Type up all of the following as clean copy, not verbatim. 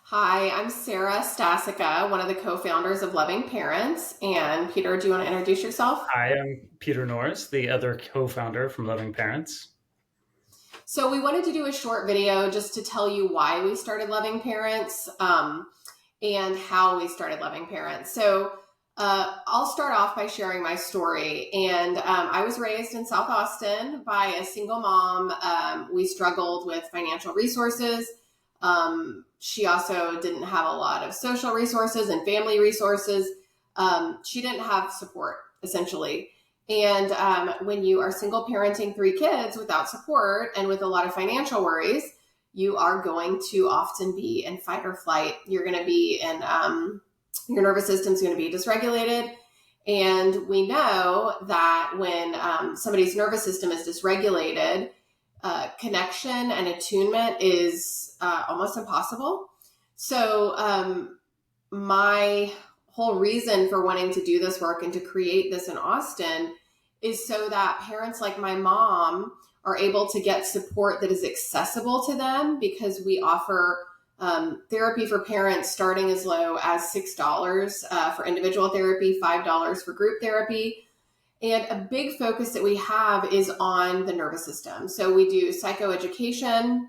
Hi, I'm Sarah Stasica, one of the co-founders of Loving Parents. And Peter, do you want to introduce yourself? Hi, I'm Peter Norris, the other co-founder from Loving Parents. So we wanted to do a short video just to tell you why we started Loving Parents and how we started Loving Parents. I'll start off by sharing my story. And I was raised in South Austin by a single mom. We struggled with financial resources. She also didn't have a lot of social resources and family resources. She didn't have support, essentially. And when you are single parenting three kids without support and with a lot of financial worries, you are going to often be in fight or flight. You're going to be in, your nervous system's going to be dysregulated. And we know that when somebody's nervous system is dysregulated, connection and attunement is almost impossible. My whole reason for wanting to do this work and to create this in Austin is so that parents like my mom are able to get support that is accessible to them, because we offer therapy for parents starting as low as $6 for individual therapy, $5 for group therapy. And a big focus that we have is on the nervous system. So we do psychoeducation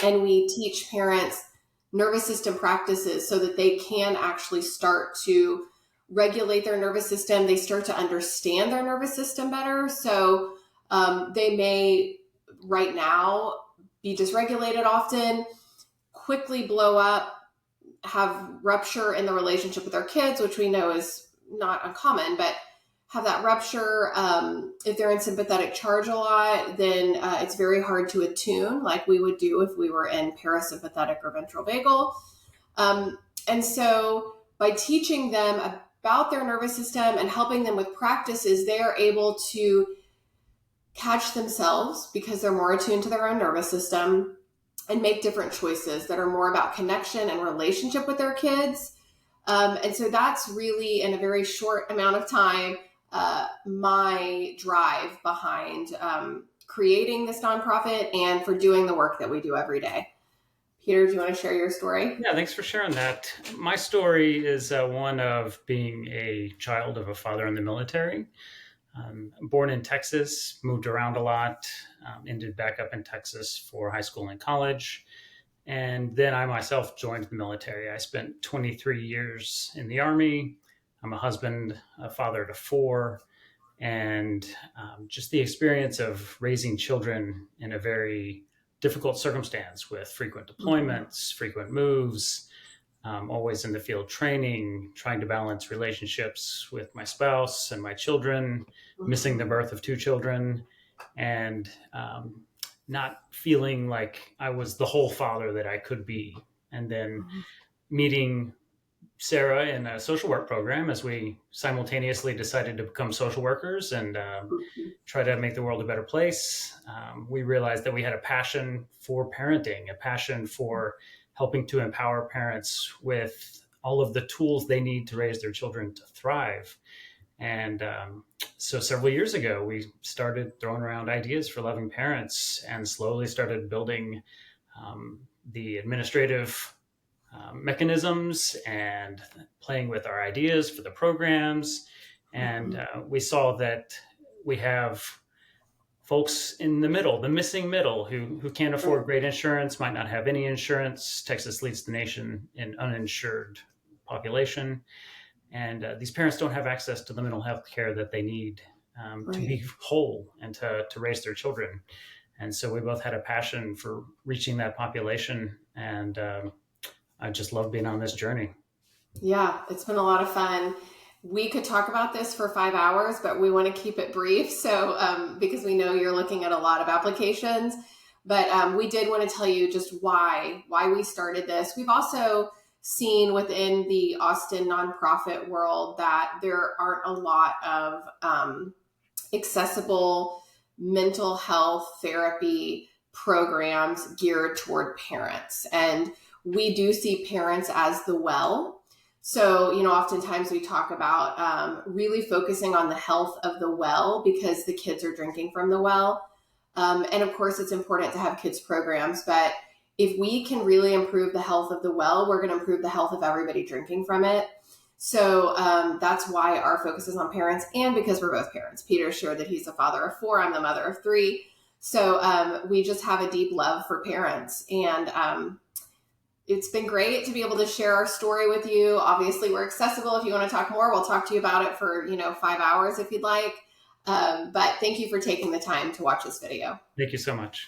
and we teach parents nervous system practices so that they can actually start to regulate their nervous system. They start to understand their nervous system better. So they may right now be dysregulated often, quickly blow up, have rupture in the relationship with their kids, which we know is not uncommon, but have that rupture. If they're in sympathetic charge a lot, then it's very hard to attune like we would do if we were in parasympathetic or ventral vagal. And so by teaching them about their nervous system and helping them with practices, they are able to catch themselves because they're more attuned to their own nervous system and make different choices that are more about connection and relationship with their kids. And so that's really, in a very short amount of time, my drive behind creating this nonprofit and for doing the work that we do every day. Peter, do you want to share your story? Yeah, thanks for sharing that. My story is one of being a child of a father in the military. Born in Texas, moved around a lot, ended back up in Texas for high school and college. And then I myself joined the military. I spent 23 years in the Army. I'm a husband, a father to four, and just the experience of raising children in a very difficult circumstance with frequent deployments, frequent moves, always in the field training, trying to balance relationships with my spouse and my children, missing the birth of two children, and not feeling like I was the whole father that I could be. And then meeting Sarah in a social work program as we simultaneously decided to become social workers and try to make the world a better place. We realized that we had a passion for parenting, a passion for helping to empower parents with all of the tools they need to raise their children to thrive. And so several years ago, we started throwing around ideas for Loving Parents and slowly started building the administrative mechanisms and playing with our ideas for the programs. And we saw that we have folks in the middle, the missing middle, who can't afford great insurance, might not have any insurance. Texas leads the nation in uninsured population. And these parents don't have access to the mental health care that they need to be whole and to raise their children. And so we both had a passion for reaching that population. And I just love being on this journey. Yeah, it's been a lot of fun. We could talk about this for 5 hours, but we want to keep it brief. So, because we know you're looking at a lot of applications, but we did want to tell you just why we started this. We've also seen within the Austin nonprofit world that there aren't a lot of accessible mental health therapy programs geared toward parents. And we do see parents as the well. So, oftentimes we talk about really focusing on the health of the well because the kids are drinking from the well. And of course, it's important to have kids programs, but if we can really improve the health of the well, we're going to improve the health of everybody drinking from it. So that's why our focus is on parents, and because we're both parents. Peter shared that he's a father of 4. I'm the mother of 3. So we just have a deep love for parents. And it's been great to be able to share our story with you. Obviously, we're accessible. If you want to talk more, we'll talk to you about it for 5 hours if you'd like. But thank you for taking the time to watch this video. Thank you so much.